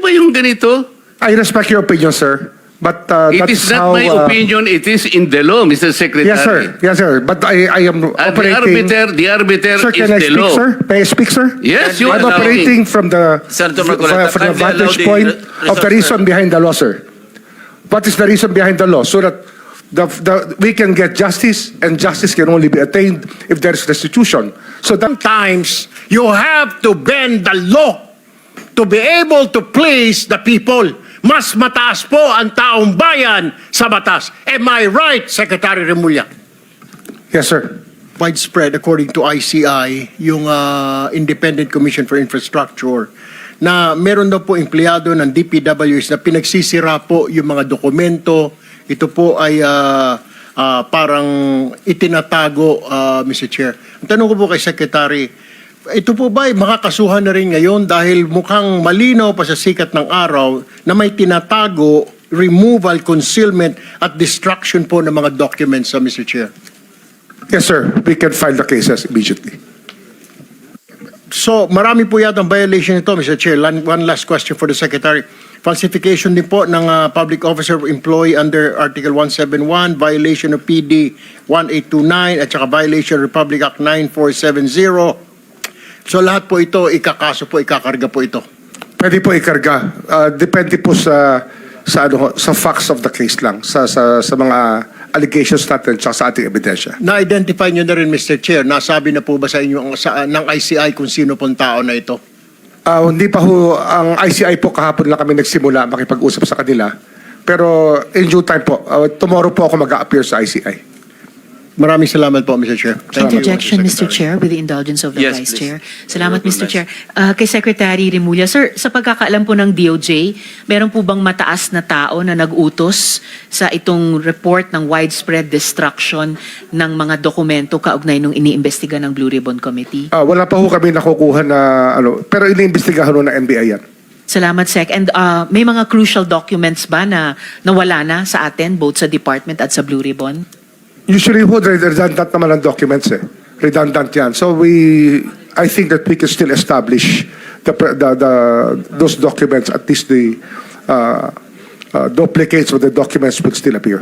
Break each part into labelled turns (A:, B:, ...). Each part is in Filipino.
A: ba yung ganito?
B: I respect your opinion, sir. But
A: It
B: that's
A: is not
B: how,
A: my opinion, it is in the law, Mr. Secretary.
B: Yes, sir. Yes, sir. But I am operating.
A: The arbiter
B: Sir,
A: is
B: can I
A: the
B: speak,
A: law.
B: sir? May I speak, sir?
A: Yes, you
B: I'm
A: are
B: operating from the
C: Senator Marcoleta,
B: from the
C: kindly allow
B: vantage
C: the
B: point
C: resource
B: of the reason behind the law, sir. What is the reason behind the law? So that we can get justice, and justice can only be attained if there is restitution. So that
D: Sometimes you have to bend the law to be able to please the people. Mas mataas po ang taong bayan sa batas. Am I right, Secretary Remulla?
B: yes, sir.
D: Widespread, according to ICI, yung Independent Commission for Infrastructure, na meron daw po empleyado ng DPWs na pinagsisira po yung mga dokumento. Ito po ay parang itinatago, Mr. Chair. Ang tanong ko po kay Secretary, ito po ba ay makakasuhan na rin ngayon dahil mukhang malinaw pa sa sikat ng araw na may tinatago, removal, concealment at destruction po ng mga documents, Mr. Chair?
B: Yes, sir. We can file the cases immediately.
D: So, marami po yata ang violation nito, Mr. Chair. One last question for the Secretary. Falsification din po ng public officer employee under Article 171, violation of PD 1829, at saka violation of Republic Act 9470. So, lahat po ito, ikakaso po, ikakarga po ito.
B: Pwede po ikarga. Depende po sa facts of the case lang, sa mga allegations natin at sa ating ebidensya.
D: Na-identify nyo na rin, Mr. Chair, nasabi na po ba sa inyo ng ICI kung sino pong tao na ito?
B: Hindi pa ho, ang ICI po kahapon lang kami nagsimula makipag-usap sa kanila. Pero in due time po, tomorrow po ako mag-a-appear sa ICI.
D: Maraming salamat po, Mr. Chair. Thank you,
E: Interjection, Mr.
D: Secretary.
E: Chair, with the indulgence of the
C: Yes,
E: Vice
C: please.
E: Chair. Salamat,
C: Honorable
E: Mr. Chair. Kay Secretary Remulla, sir, sa pagkakaalam po ng DOJ, meron po bang mataas na tao na nag-utos sa itong report ng widespread destruction ng mga dokumento kaugnay nung iniimbestiga ng Blue Ribbon Committee?
B: Wala pa ho kami nakukuha na pero iniimbestigahan ho ng NBI yan.
E: Salamat, Sec. And may mga crucial documents ba na nawala na sa atin, both sa department at sa Blue Ribbon?
B: Usually ho, redundant naman ang documents eh. Redundant yan. So I think that we can still establish those documents, at least the duplicates of the documents will still appear.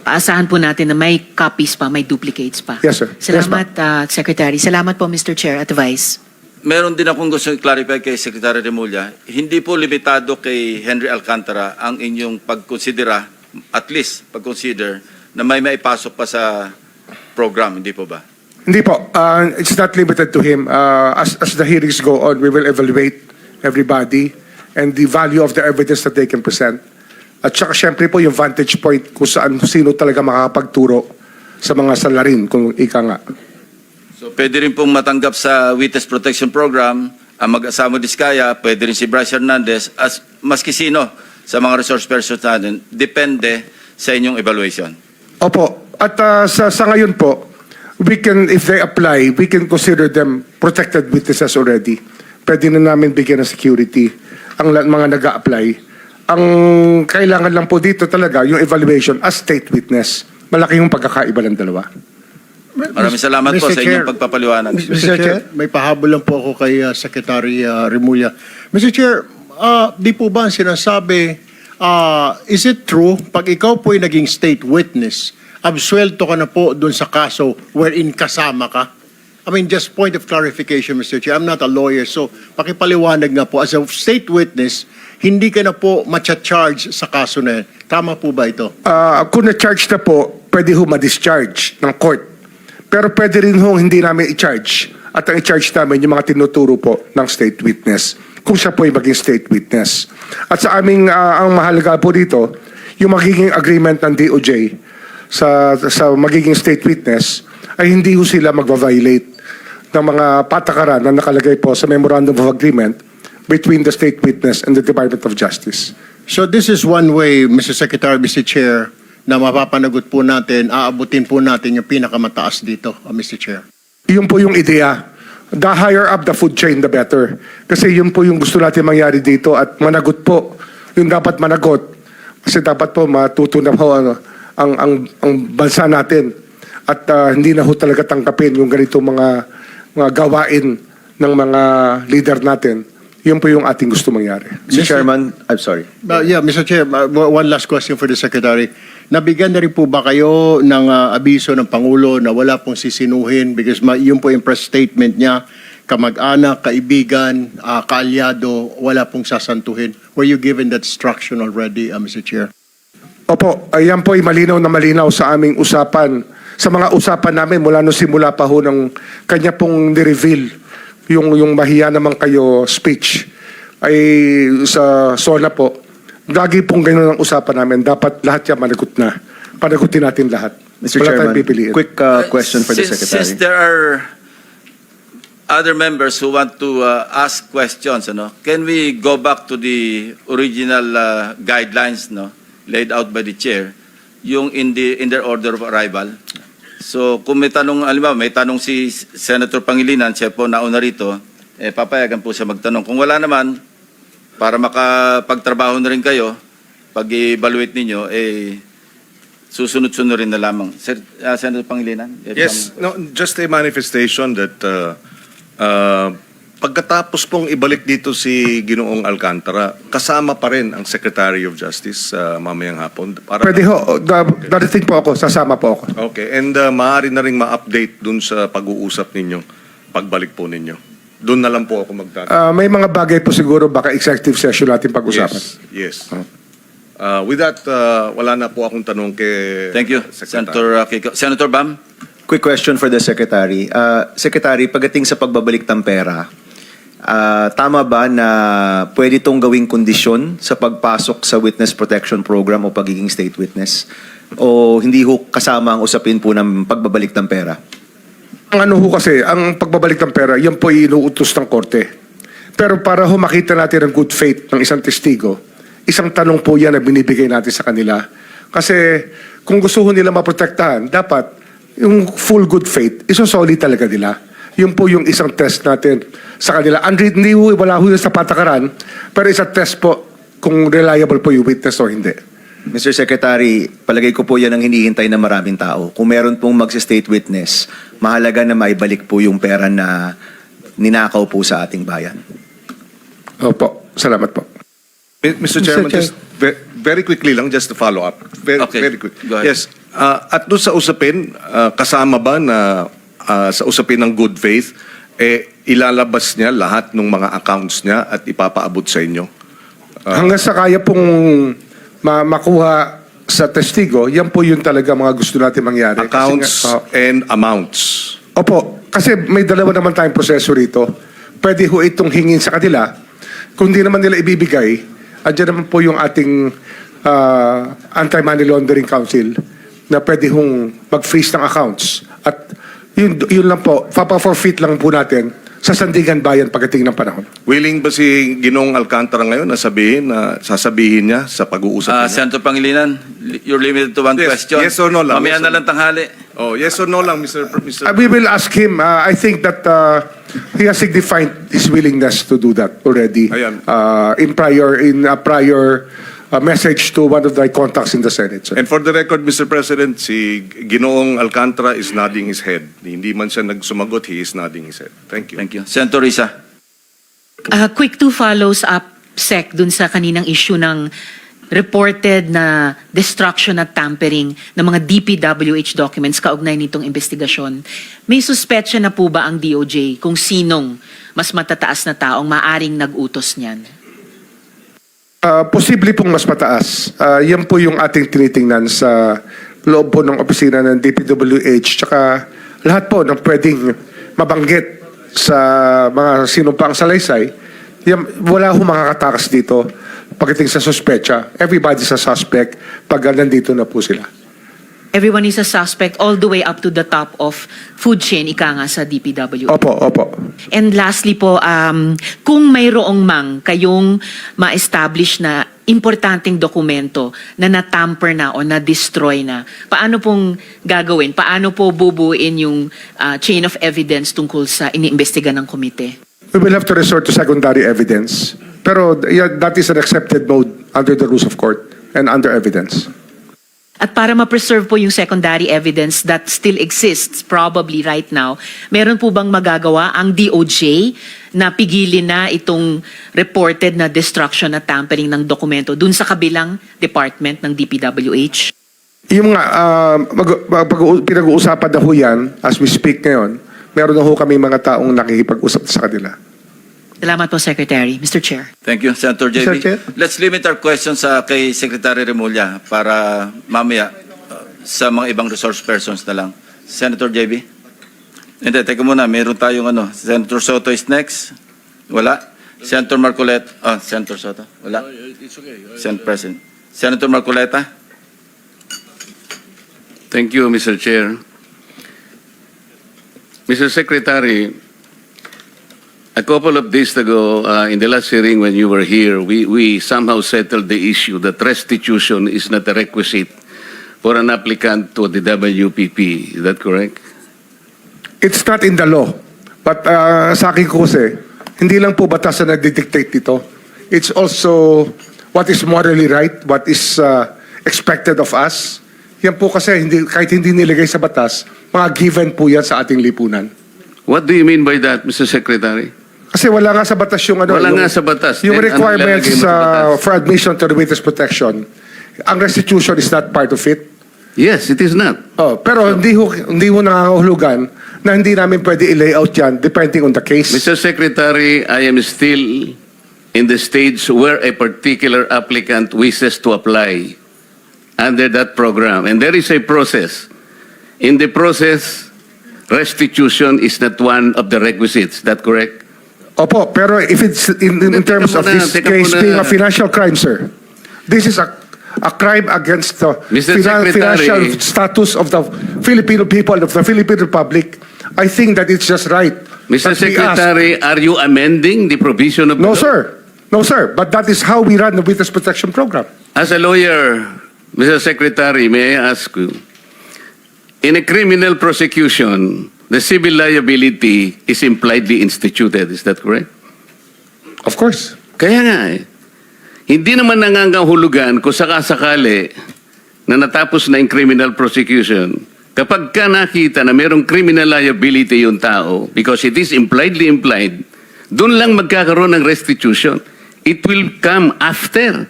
E: Aasahan po natin na may copies pa, may duplicates pa.
B: Yes, sir.
E: Salamat, Secretary. Salamat po, Mr. Chair at Vice.
C: Meron din akong gusto i-clarify kay Secretary Remulla. Hindi po limitado kay Henry Alcantara ang inyong pagkonsidera, at least pag-consider, na may maipasok pa sa program, hindi po ba?
B: Hindi po. It's not limited to him. As the hearings go on, we will evaluate everybody and the value of the evidence that they can present. At saka syempre po yung vantage point kung sino talaga makakapagturo sa mga salarin, kung ika nga.
C: So pwede rin pong matanggap sa Witness Protection Program ang mag-asamo Diskaya, pwede rin si Bryce Hernandez, as maski sino sa mga resource persons natin, depende sa inyong evaluation.
B: Opo. At sa ngayon po, we can, if they apply, we can consider them protected witnesses already. Pwede na namin bigyan ng security ang mga nag-a-apply. Ang kailangan lang po dito talaga, yung evaluation as state witness. Malaki yung pagkakaiba ng dalawa.
C: Maraming salamat po
D: Mr.
C: sa
D: Chair.
C: inyong pagpapaliwanag.
D: Mr. Chair, may pahabol lang po ako kay Secretary Remulla. Mr. Chair, di po ba ang sinasabi, is it true, pag ikaw po ay naging state witness, absuelto ka na po dun sa kaso wherein kasama ka? I mean, just point of clarification, Mr. Chair. I'm not a lawyer, so pakipaliwanag nga po. As a state witness, hindi ka na po matcha-charge sa kaso na yan. Tama po ba ito?
B: Kung na-charge na po, pwede ho ma-discharge ng court. Pero pwede rin ho hindi namin i-charge. At ang i-charge namin yung mga tinuturo po ng state witness. Kung siya po ay maging state witness. At sa aming, ang mahalaga po dito, yung magiging agreement ng DOJ sa magiging state witness, ay hindi ho sila magva-violate ng mga patakaran na nakalagay po sa Memorandum of Agreement between the state witness and the Department of Justice.
D: So this is one way, Mr. Secretary, Mr. Chair, na mapapanagot po natin, aabutin po natin yung pinakamataas dito, Mr. Chair.
B: Yun po yung ideya. The higher up the food chain, the better. Kasi yun po yung gusto natin mangyari dito at managot po. Yung dapat managot. Kasi dapat po matuto na po ang bansa natin. At hindi na ho talaga tangkapin yung ganito mga gawain ng mga leader natin Yun po yung ating gusto mangyari.
F: Mr. Chairman, I'm sorry.
D: Yeah, Mr. Chair, one last question for the Secretary. Nabigyan na rin po ba kayo ng abiso ng Pangulo na wala pong sisinuhin because yun po yung press statement niya, kamag-anak, kaibigan, kaalyado, wala pong sasantuhin. Were you given that instruction already, Mr. Chair?
B: Opo, ayan po ay malinaw na malinaw sa aming usapan. Sa mga usapan namin mula nung simula pa ho ng kanya pong ni-reveal yung mahiya naman kayo speech ay sa SONA po. Lagi pong ganyan ang usapan namin. Dapat lahat yan managot na. Panagutin natin lahat.
F: Mr.
B: Wala tayong
F: Chairman,
B: pipiliin.
F: quick question for the Secretary.
C: Since there are other members who want to ask questions, can we go back to the original guidelines laid out by the chair, yung in their order of arrival? So kung may tanong, alam may tanong si Senator Pangilinan, siya po nauna rito, papayagan po siya magtanong. Kung wala naman, para makapagtrabaho na rin kayo, pag-evaluate ninyo, susunod-sunod rin na lamang. Senator Pangilinan?
G: Yes, no, just a manifestation that pagkatapos pong ibalik dito si Ginoong Alcantara, kasama pa rin ang Secretary of Justice mamayang hapon. Para
B: Pwede ho, darating po ako, sasama po ako.
G: Okay, and maaari na rin ma-update dun sa pag-uusap ninyo, pagbalik po ninyo. Doon na lang po ako magtatanong.
B: May mga bagay po siguro baka executive session natin pag-usapan.
G: Yes. With that, wala na po akong tanong kay
C: Thank you,
G: Secretary.
C: Senator Kiko. Senator Bam?
F: Quick question for the Secretary. Secretary, pagdating sa pagbabalik ng pera, tama ba na pwede itong gawing kondisyon sa pagpasok sa Witness Protection Program o pagiging state witness? O hindi ho kasama ang usapin po ng pagbabalik ng pera?
B: Ang ano ho kasi, ang pagbabalik ng pera, yan po ay inuutos ng korte. Pero para ho makita natin ang good faith ng isang testigo, isang tanong po yan na binibigay natin sa kanila. Kasi kung gusto ho nila maprotektahan, dapat yung full good faith, isosolid talaga nila. Yun po yung isang test natin sa kanila. Hindi ho, wala ho yun sa patakaran, pero isang test po kung reliable po yung witness o hindi.
F: Mr. Secretary, palagay ko po yan ang hinihintay ng maraming tao. Kung meron pong mag-state witness, mahalaga na maibalik po yung pera na ninakaw po sa ating bayan.
B: Opo, salamat po.
G: Mr. Chairman,
B: Chair.
G: just very quickly lang, just to follow up.
C: Okay,
G: Very quick.
C: go ahead.
G: Yes. At doon sa usapin, kasama ba na sa usapin ng good faith, ilalabas niya lahat ng mga accounts niya at ipapaabot sa inyo?
B: Hanggang sa kaya pong makuha sa testigo, yan po yun talaga mga gusto natin mangyari.
G: Accounts
B: Kasi
G: and amounts.
B: opo, kasi may dalawa naman tayong proseso rito. Pwede ho itong hingin sa kanila. Kung di naman nila ibibigay, andyan naman po yung ating Anti-Money Laundering Council na pwede hong mag-freeze ng accounts. At yun lang po, papa-forfeit lang po natin sa Sandigan Bayan pagdating ng panahon.
G: Willing ba si Ginoong Alcantara ngayon na sasabihin niya sa pag-uusap niya?
C: Senator Pangilinan, you're limited to one
G: Yes,
C: question.
G: yes or no lang,
C: Mamaya
G: yes
C: na
G: or
C: lang tanghali.
G: Oh, yes or no lang, Mr.
B: We will ask him. I think that he has signified his willingness to do that already.
G: Ayan.
B: In a prior message to one of the contacts in the Senate. sir.
G: And for the record, Mr. President, si Ginoong Alcantara is nodding his head. Hindi man siya nagsumagot, he is nodding his head. Thank you.
C: Thank you. Senator Risa?
E: Quick two follows up, Sec, dun sa kaninang issue ng reported na destruction at tampering ng mga DPWH documents kaugnay nitong investigasyon. May suspetsya na po ba ang DOJ kung sinong mas matataas na taong maaring nag-utos niyan?
B: Posible pong mas mataas. Yan po yung ating tinitingnan sa loob po ng opisina ng DPWH tsaka lahat po ng pwedeng mabanggit sa mga sinumpang salaysay. Wala ho makakatakas dito pagdating sa suspetsa. Everybody's a suspect pag nandito na po sila.
E: Everyone is a suspect all the way up to the top of food chain, ika nga sa DPWH.
B: Opo, opo.
E: And lastly po, kung mayroong mang kayong ma-establish na importanteng dokumento na natamper na o na-destroy na, paano pong gagawin? Paano po bubuin yung chain of evidence tungkol sa iniimbestiga ng komite?
B: We will have to resort to secondary evidence. Pero that is an accepted mode under the rules of court and under evidence.
E: At para ma-preserve po yung secondary evidence that still exists probably right now, meron po bang magagawa ang DOJ na pigilin na itong reported na destruction at tampering ng dokumento dun sa kabilang department ng DPWH?
B: Yung mga pinag-uusapan na ho yan, as we speak ngayon, meron na ho kami mga taong nakikipag-usap sa kanila.
E: Salamat po, Secretary. Mr. Chair.
C: Thank you, Senator JB.
B: Mr. Chair.
C: Let's limit our questions kay Secretary Remulla para mamaya sa mga ibang resource persons na lang. Senator JB? Hindi, teka muna. Meron tayong Senator Soto is next. Wala. Senator Marcoleta. Senator Soto. Wala. Senate President. Senator Marcoleta?
A: Thank you, Mr. Chair. Mr. Secretary, a couple of days ago, in the last hearing when you were here, we somehow settled the issue that restitution is not a requisite for an applicant to the WPP. Is that correct?
B: It's not in the law. But sa akin ko kasi, hindi lang po batas na nagdidictate dito. It's also what is morally right, what is expected of us. Yan po kasi, kahit hindi nilagay sa batas, mga given po yan sa ating lipunan.
A: What do you mean by that, Mr. Secretary?
B: Kasi wala nga sa batas yung
A: Wala nga sa batas.
B: Yung
A: Then, ano
B: requirements
A: ilalagay mo sa batas?
B: for admission to the witness protection. Ang restitution is not part of it.
A: Yes, it is not.
B: Pero hindi ho nangangahulugan na hindi namin pwede i-layout yan depending on the case.
A: Mr. Secretary, I am still in the stage where a particular applicant wishes to apply under that program. And there is a process. In the process, restitution is not one of the requisites. Is that correct?
B: Opo, pero if it's in terms of this case being a financial crime, sir, this is a crime against the
A: Mr. Secretary.
B: financial status of the Filipino people, of the Philippine Republic. I think that it's just right.
A: Mr.
B: that we ask.
A: Secretary, are you amending the provision of the
B: No,
A: law?
B: sir. No, sir. But that is how we run the witness protection program.
A: As a lawyer, Mr. Secretary, may I ask you, in a criminal prosecution, the civil liability is impliedly instituted. Is that correct?
B: Of course.
A: Kaya nga hindi naman nangangahulugan kung sakasakali na natapos na yung criminal prosecution, kapag ka nakita na mayroong criminal liability yung tao, because it is impliedly implied, doon lang magkakaroon ng restitution. It will come after.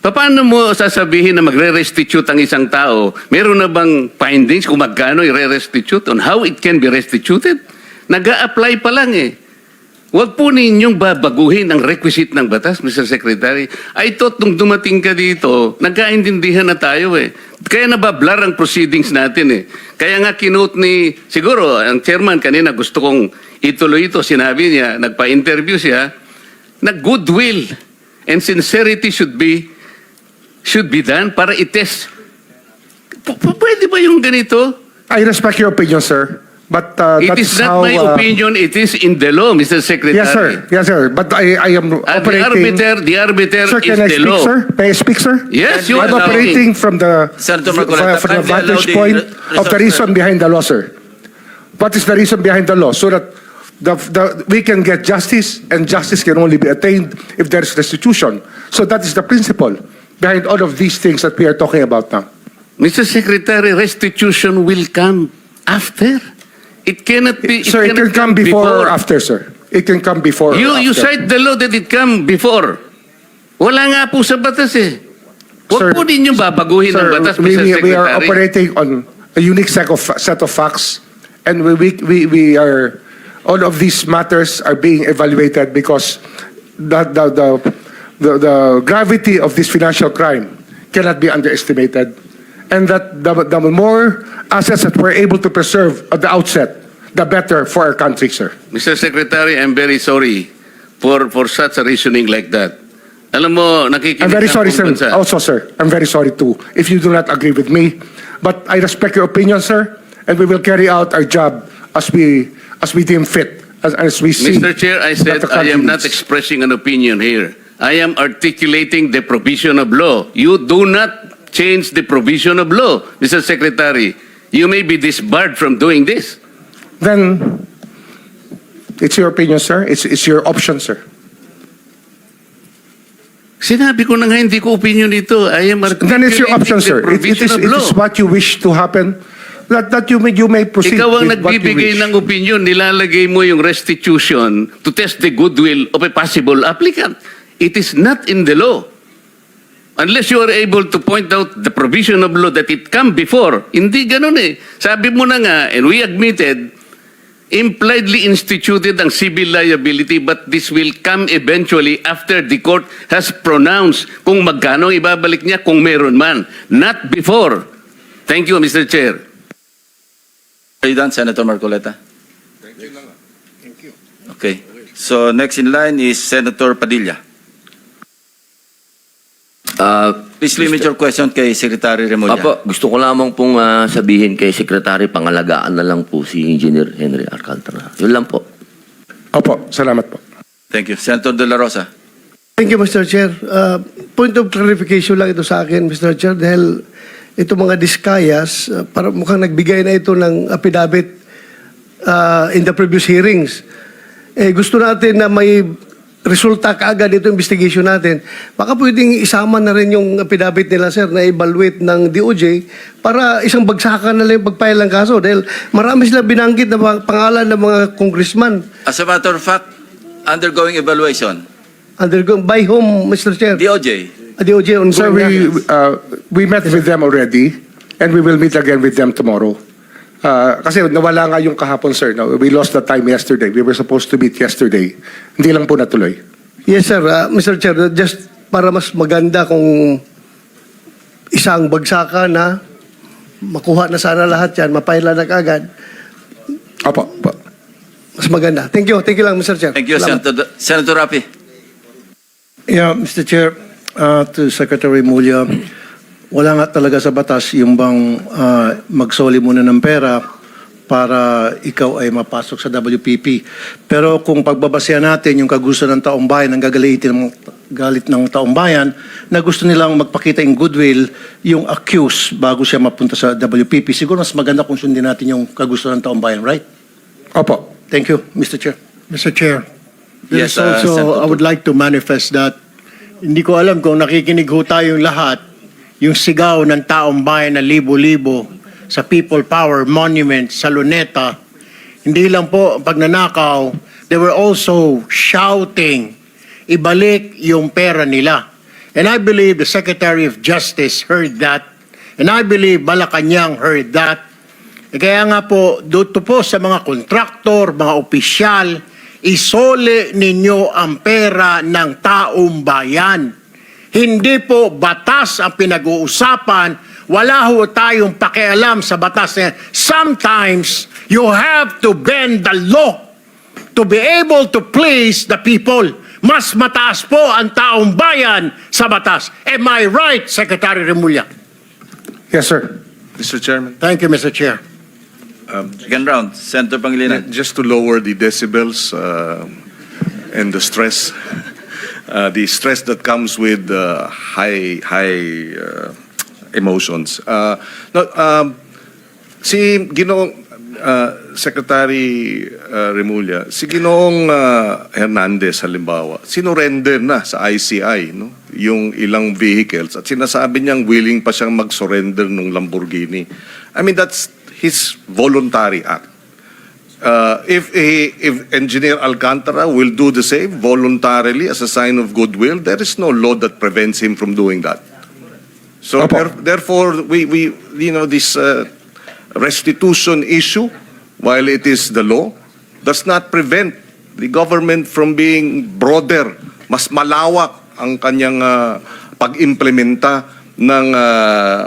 A: Paano mo sasabihin na magre-restitute ang isang tao? Meron na bang findings kung magkano i-restitute on how it can be restituted? Nag-a-apply pa lang eh. Huwag po ninyong babaguhin ang requisite ng batas, Mr. Secretary. I thought nung dumating ka dito, nagkaintindihan na tayo eh. Kaya nabablar ang proceedings natin eh. Kaya nga kinote ni, siguro, ang chairman kanina gusto kong ituloy ito. Sinabi niya, nagpa-interview siya, na goodwill and sincerity should be done para i-test. Pwede ba yung ganito?
B: I respect your opinion, sir. But
A: It
B: that
A: is
B: is
A: not
B: how,
A: my opinion, it is in the law, Mr. Secretary.
B: Yes, sir. Yes, sir. But I am operating.
A: The arbiter
B: Sir,
A: is
B: can I
A: the
B: speak,
A: law.
B: sir? May I speak, sir?
A: Yes, you
B: I'm
A: are
B: operating from the
C: Senator Marcoleta,
B: from the
C: kindly allow
B: vantage
C: the
B: point of
C: resource
B: the reason behind the law, sir. What is the reason behind the law? So that we can get justice, and justice can only be attained if there is restitution. So that is the principle behind all of these things that we are talking about now.
A: Mr. Secretary, restitution will come after. It cannot be.
B: Sir, it
A: cannot
B: can come before or after, sir. It can come before or
A: You
B: after.
A: cite the law that it come before. Wala nga po sa batas eh.
B: Sir,
A: Huwag po ninyo babaguhin ang batas, Mr. Secretary.
B: we are operating on a unique set of facts, and we are, all of these matters are being evaluated because the gravity of this financial crime cannot be underestimated, and that the more assets that we're able to preserve at the outset, the better for our country, sir.
A: Mr. Secretary, I'm very sorry for such a reasoning like that. Alam mo, nakikinig
B: I'm very
A: ang
B: sorry,
A: buong
B: sir.
A: bansa.
B: Also, sir, I'm very sorry too if you do not agree with me. But I respect your opinion, sir, and we will carry out our job as we deem fit, as we see.
A: Mr. Chair, I said
B: that the
A: I
B: country
A: am not
B: needs.
A: expressing an opinion here. I am articulating the provision of law. You do not change the provision of law, Mr. Secretary. You may be disbarred from doing this.
B: Then it's your opinion, sir. It's your option, sir.
A: Sinabi ko na nga, hindi ko opinion ito. I am
B: Then it's your option, sir.
A: articulating the provision of
B: It
A: law.
B: is what you wish to happen. That you may proceed
A: Ikaw ang
B: with what you
A: nagbibigay
B: wish.
A: ng opinion, nilalagay mo yung restitution to test the goodwill of a possible applicant. It is not in the law. Unless you are able to point out the provision of law that it come before. Hindi ganun eh. Sabi mo na nga, and we admitted, impliedly instituted ang civil liability, but this will come eventually after the court has pronounced kung magkano ibabalik niya kung meron man. Not before. Thank you, Mr. Chair.
C: Are you done, Senator Marcoleta? Thank you. Okay. So next in line is Senator Padilla. Please limit your question kay Secretary Remulla.
H: Apo, gusto ko lamang pong sabihin kay Secretary, pangalagaan na lang po si Engineer Henry Alcantara. Yun lang po.
B: Opo, salamat po.
C: Thank you. Senator De La Rosa.
I: Thank you, Mr. Chair. Point of clarification lang ito sa akin, Mr. Chair, dahil ito mga diskayas, para mukhang nagbigay na ito ng affidavit in the previous hearings. Gusto natin na may resulta kaagad ito investigation natin. Baka pwedeng isama na rin yung affidavit nila, sir, na evaluate ng DOJ para isang bagsakan na lang yung pagpile ng kaso. Dahil marami sila binanggit na pangalan ng mga congressman.
C: As a matter of fact, undergoing evaluation.
I: By whom, Mr. Chair?
C: DOJ.
I: DOJ on
B: Sir, we met with them already and we will meet again with them tomorrow. Kasi nawala nga yung kahapon, sir. No? We lost the time yesterday. We were supposed to meet yesterday. Hindi lang po natuloy.
I: Yes, sir. Mr. Chair, just para mas maganda kung isang bagsakan na makuha na sana lahat yan, mapaila na kaagad,
B: Opo. Opo.
I: mas maganda. Thank you. Thank you lang, Mr. Chair.
C: Thank you,
I: Salamat.
C: Senator Rapi.
D: Yeah, Mr. Chair, to Secretary Mulya, wala nga talaga sa batas yung bang magsoli muna ng pera para ikaw ay mapasok sa WPP. Pero kung pagbabasehan natin yung kagusto ng taong bayan, ang galit ng taong bayan, na gusto nilang magpakita in goodwill yung accused bago siya mapunta sa WPP, siguro mas maganda kung sundin natin yung kagusto ng taong bayan, right?
B: Opo.
D: Thank you, Mr. Chair.
J: Mr. Chair,
C: Yes,
J: there's also,
C: Senator.
J: I would like to manifest that hindi ko alam kung nakikinig ho tayong lahat, yung sigaw ng taong bayan na libo-libo sa People Power Monument sa Luneta, hindi lang po pagnanakaw, they were also shouting, ibalik yung pera nila. And I believe the Secretary of Justice heard that, and I believe Malacanang heard that. Kaya nga po, dito po sa mga kontraktor, mga opisyal, isole ninyo ang pera ng taong bayan. Hindi po batas ang pinag-uusapan. Wala ho tayong pakialam sa batas na yan. Sometimes, you have to bend the law to be able to please the people. Mas mataas po ang taong bayan sa batas. Am I right, Secretary Remulla?
B: Yes, sir.
G: Mr. Chairman,
J: Thank you, Mr. Chair.
C: Second round, Senator Pangilinan.
G: just to lower the decibels and the stress that comes with high emotions. Si Ginoong Secretary Remulla, si Ginoong Hernandez halimbawa, sinurrender na sa ICI no? Yung ilang vehicles at sinasabi niyang willing pa siyang mag-surrender ng Lamborghini. I mean, that's his voluntary act. If Engineer Alcantara will do the same voluntarily as a sign of goodwill, there is no law that prevents him from doing that. So
B: Opo.
G: therefore, we this restitution issue, while it is the law, does not prevent the government from being broader, mas malawak ang kanyang pag-implementa ng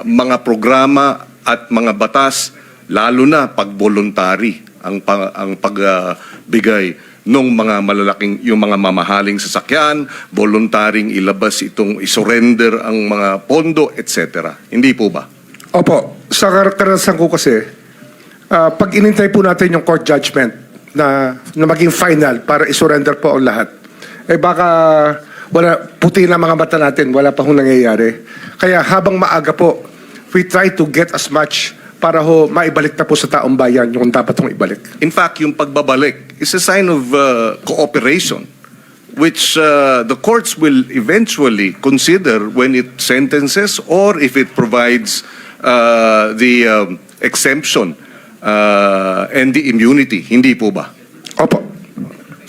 G: mga programa at mga batas, lalo na pag voluntary ang pagbigay ng mga malalaking, yung mga mamahaling sasakyan, voluntaring ilabas itong isurrender ang mga pondo, etc. Hindi po ba?
B: Opo. Sa karanasan ko kasi, pag inintay po natin yung court judgment na maging final para isurrender po ang lahat, baka puti na mga mata natin, wala pa hong nangyayari. Kaya habang maaga po, we try to get as much para maibalik na po sa taong bayan yung dapat hong ibalik.
G: In fact, yung pagbabalik is a sign of cooperation which the courts will eventually consider when it sentences or if it provides the exemption and the immunity. Hindi po ba?
B: Opo.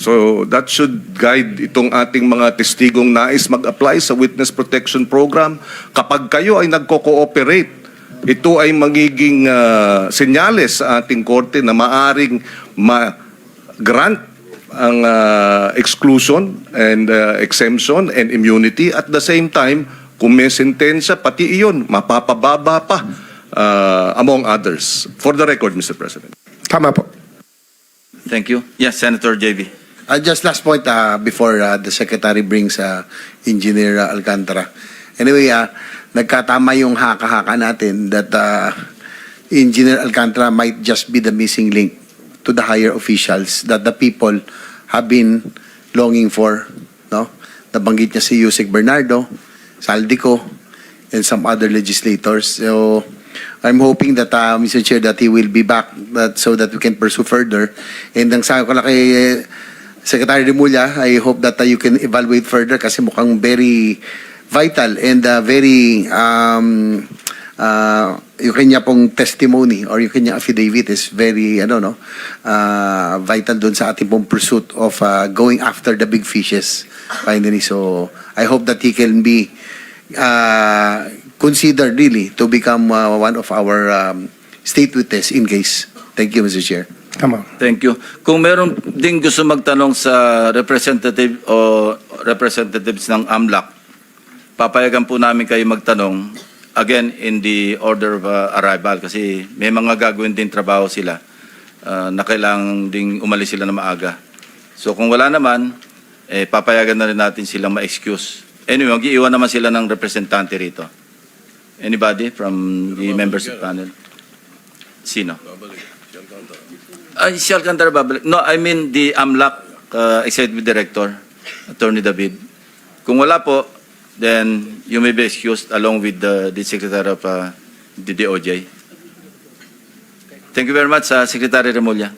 G: So that should guide itong ating mga testigong nais mag-apply sa Witness Protection Program. Kapag kayo ay nagko-cooperate, ito ay magiging senyales sa ating korte na maaring ma-grant ang exclusion and exemption and immunity. At the same time, kung may sentensya, pati iyon, mapapababa pa among others. For the record, Mr. President.
B: Tama po.
C: Thank you. Yes, Senator JV.
K: Just last point before the Secretary brings Engineer Alcantara. Anyway, nagkatama yung haka-haka natin that Engineer Alcantara might just be the missing link to the higher officials that the people have been longing for. No? Nabanggit niya si Yusek Bernardo, Saldico, and some other legislators. So, I'm hoping that, Mr. Chair, that he will be back so that we can pursue further. And ang sabi ko lang kay Secretary Remulla, I hope that you can evaluate further kasi mukhang very vital and very yung kanya pong testimony or yung kanya affidavit is very vital doon sa ating pong pursuit of going after the big fishes finally. So I hope that he can be considered really to become one of our state witness in case. Thank you, Mr. Chair.
B: Tama.
C: Thank you. Kung meron ding gusto magtanong sa representative o representatives ng AMLAC, papayagan po namin kayo magtanong again in the order of arrival kasi may mga gagawin din trabaho sila na kailangan ding umalis sila na maaga. So kung wala naman, papayagan na rin natin silang ma-excuse. Anyway, mag-iiwan naman sila ng representante rito. Anybody from the members of the panel? Sino? Si Alcantara babalik. No, I mean the AMLAC Executive Director, Attorney David. Kung wala po, then you may be excused along with the Secretary of the DOJ. Thank you very much, Secretary Remulla.